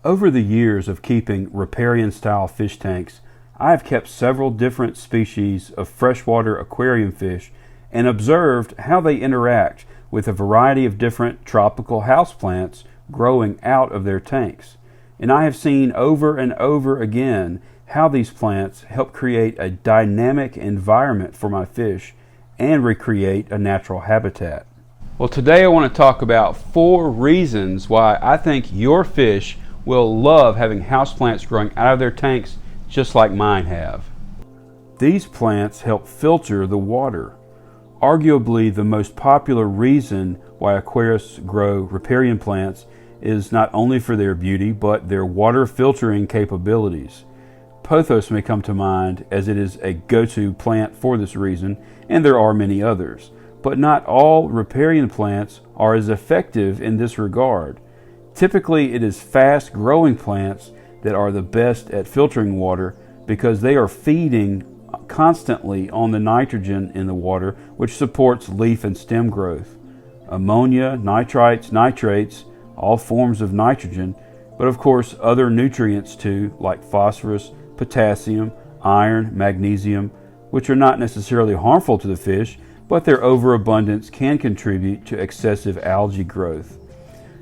Over the years of keeping riparian style fish tanks, I have kept several different species of freshwater aquarium fish and observed how they interact with a variety of different tropical houseplants growing out of their tanks. And I have seen over and over again how these plants help create a dynamic environment for my fish and recreate a natural habitat. Well, today I want to talk about 4 reasons why I think your fish will love having houseplants growing out of their tanks just like mine have. These plants help filter the water. Arguably the most popular reason why aquarists grow riparian plants is not only for their beauty but their water filtering capabilities. Pothos may come to mind as it is a go-to plant for this reason, and there are many others. But not all riparian plants are as effective in this regard. Typically, it is fast-growing plants that are the best at filtering water because they are feeding constantly on the nitrogen in the water, which supports leaf and stem growth. Ammonia, nitrites, nitrates, all forms of nitrogen, but of course other nutrients too, like phosphorus, potassium, iron, magnesium, which are not necessarily harmful to the fish, but their overabundance can contribute to excessive algae growth.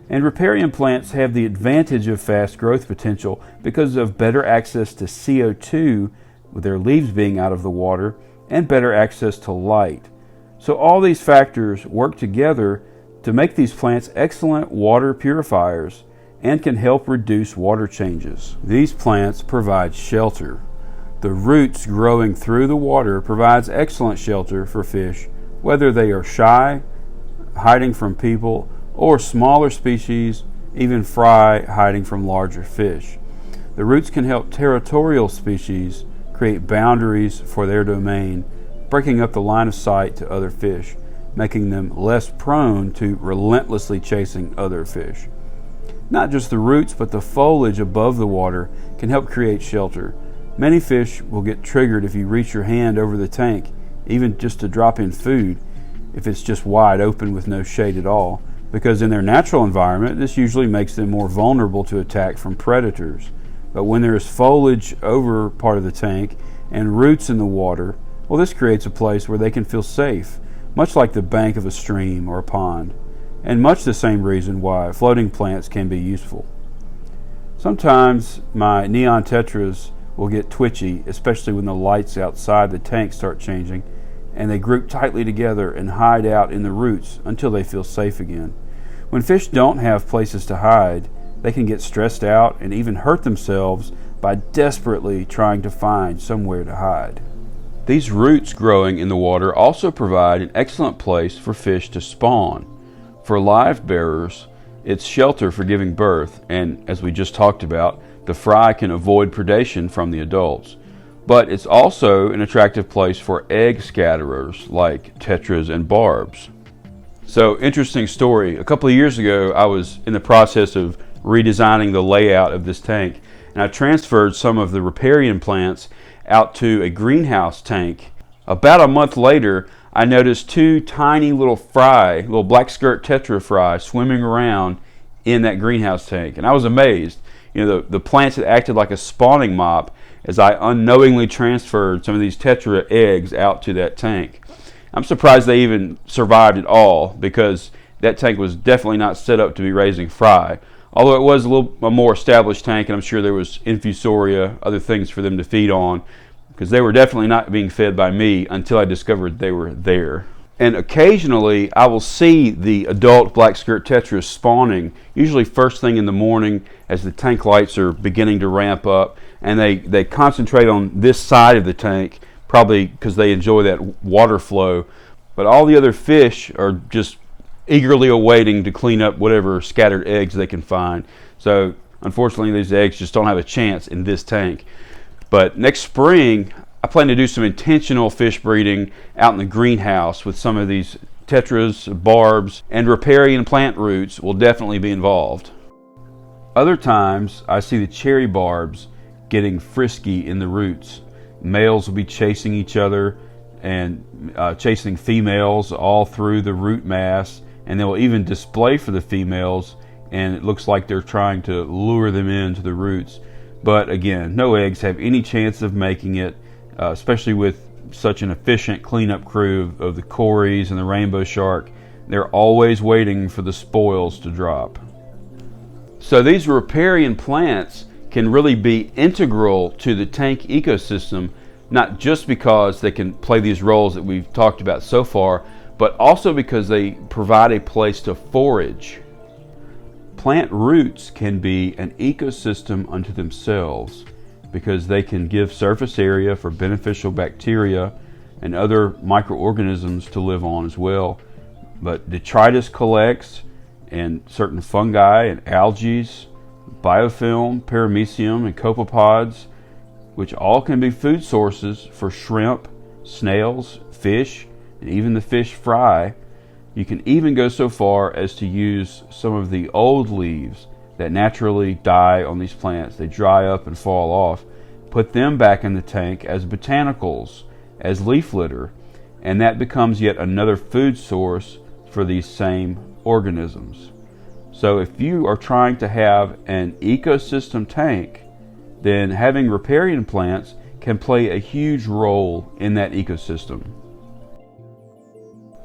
And riparian plants have the advantage of fast growth potential because of better access to CO2 with their leaves being out of the water and better access to light. So all these factors work together to make these plants excellent water purifiers and can help reduce water changes. These plants provide shelter. The roots growing through the water provides excellent shelter for fish, whether they are shy, hiding from people, or smaller species, even fry hiding from larger fish. The roots can help territorial species create boundaries for their domain, breaking up the line of sight to other fish, making them less prone to relentlessly chasing other fish. Not just the roots, but the foliage above the water can help create shelter. Many fish will get triggered if you reach your hand over the tank, even just to drop in food, if it's just wide open with no shade at all, because in their natural environment, this usually makes them more vulnerable to attack from predators. But when there is foliage over part of the tank and roots in the water, well, this creates a place where they can feel safe, much like the bank of a stream or a pond, and much the same reason why floating plants can be useful. Sometimes my neon tetras will get twitchy, especially when the lights outside the tank start changing, and they group tightly together and hide out in the roots until they feel safe again. When fish don't have places to hide, they can get stressed out and even hurt themselves by desperately trying to find somewhere to hide. These roots growing in the water also provide an excellent place for fish to spawn. For live bearers, it's shelter for giving birth, and as we just talked about, the fry can avoid predation from the adults. But it's also an attractive place for egg scatterers like tetras and barbs. So, interesting story. A couple of years ago, I was in the process of redesigning the layout of this tank, and I transferred some of the riparian plants out to a greenhouse tank. About a month later, I noticed 2 tiny little black skirt tetra fry swimming around in that greenhouse tank, and I was amazed. The plants had acted like a spawning mop as I unknowingly transferred some of these tetra eggs out to that tank. I'm surprised they even survived at all, because that tank was definitely not set up to be raising fry. Although it was a more established tank, and I'm sure there was infusoria, other things for them to feed on, because they were definitely not being fed by me until I discovered they were there. And occasionally I will see the adult black skirt tetras spawning, usually first thing in the morning as the tank lights are beginning to ramp up, and they concentrate on this side of the tank, probably because they enjoy that water flow. But all the other fish are just eagerly awaiting to clean up whatever scattered eggs they can find. So unfortunately these eggs just don't have a chance in this tank. But next spring I plan to do some intentional fish breeding out in the greenhouse with some of these tetras, barbs, and riparian plant roots will definitely be involved. Other times I see the cherry barbs getting frisky in the roots. Males will be chasing each other and chasing females all through the root mass, and they will even display for the females and it looks like they're trying to lure them into the roots. But again, no eggs have any chance of making it, especially with such an efficient cleanup crew of the cories and the rainbow shark. They're always waiting for the spoils to drop. So these riparian plants can really be integral to the tank ecosystem, not just because they can play these roles that we've talked about so far, but also because they provide a place to forage. Plant roots can be an ecosystem unto themselves because they can give surface area for beneficial bacteria and other microorganisms to live on as well. But detritus collects, and certain fungi and algae, biofilm, paramecium, and copepods, which all can be food sources for shrimp, snails, fish, and even the fish fry. You can even go so far as to use some of the old leaves that naturally die on these plants. They dry up and fall off. Put them back in the tank as botanicals, as leaf litter, and that becomes yet another food source for these same organisms. So if you are trying to have an ecosystem tank, then having riparian plants can play a huge role in that ecosystem.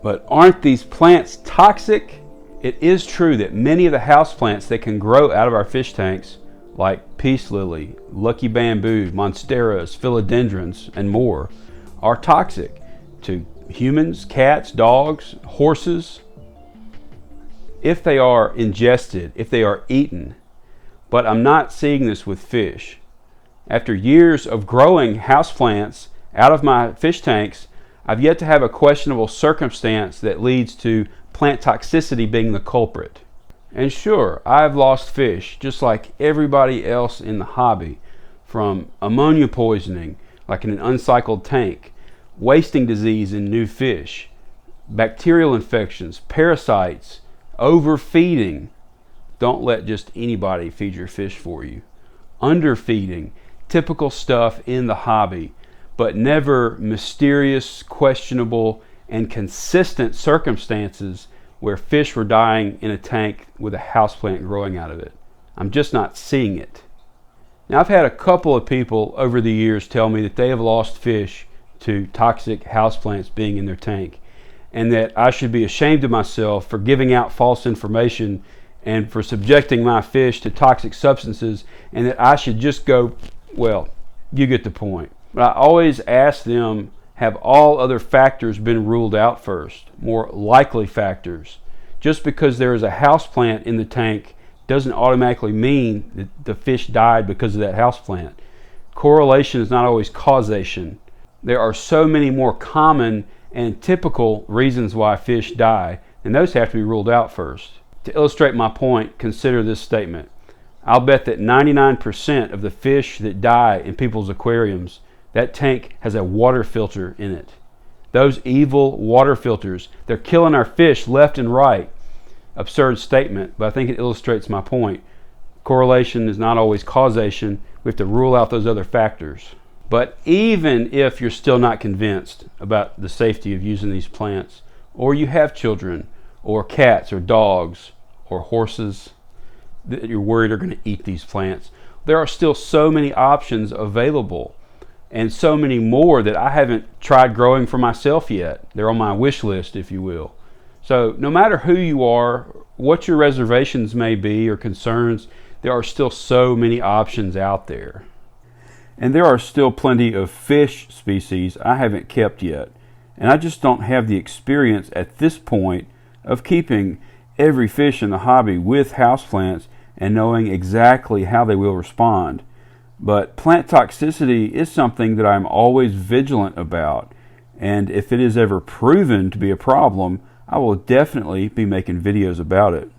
But aren't these plants toxic? It is true that many of the houseplants that can grow out of our fish tanks, like peace lily, lucky bamboo, monsteras, philodendrons, and more, are toxic to humans, cats, dogs, horses, if they are ingested, if they are eaten. But I'm not seeing this with fish. After years of growing houseplants out of my fish tanks, I've yet to have a questionable circumstance that leads to plant toxicity being the culprit. And sure, I've lost fish just like everybody else in the hobby, from ammonia poisoning, like in an uncycled tank, wasting disease in new fish, bacterial infections, parasites, overfeeding. Don't let just anybody feed your fish for you. Underfeeding, typical stuff in the hobby, but never mysterious, questionable, and consistent circumstances where fish were dying in a tank with a houseplant growing out of it. I'm just not seeing it. Now, I've had a couple of people over the years tell me that they have lost fish to toxic houseplants being in their tank, and that I should be ashamed of myself for giving out false information and for subjecting my fish to toxic substances, and that I should just go, well, you get the point. But I always ask them, have all other factors been ruled out first, more likely factors? Just because there is a houseplant in the tank doesn't automatically mean that the fish died because of that houseplant. Correlation is not always causation. There are so many more common and typical reasons why fish die, and those have to be ruled out first. To illustrate my point, consider this statement. I'll bet that 99% of the fish that die in people's aquariums, that tank has a water filter in it. Those evil water filters, they're killing our fish left and right. Absurd statement, but I think it illustrates my point. Correlation is not always causation. We have to rule out those other factors. But even if you're still not convinced about the safety of using these plants, or you have children, or cats, or dogs, or horses that you're worried are going to eat these plants, there are still so many options available, and so many more that I haven't tried growing for myself yet. They're on my wish list, if you will. So no matter who you are, what your reservations may be or concerns, there are still so many options out there. And there are still plenty of fish species I haven't kept yet, and I just don't have the experience at this point of keeping every fish in the hobby with houseplants and knowing exactly how they will respond. But plant toxicity is something that I'm always vigilant about, and if it is ever proven to be a problem, I will definitely be making videos about it.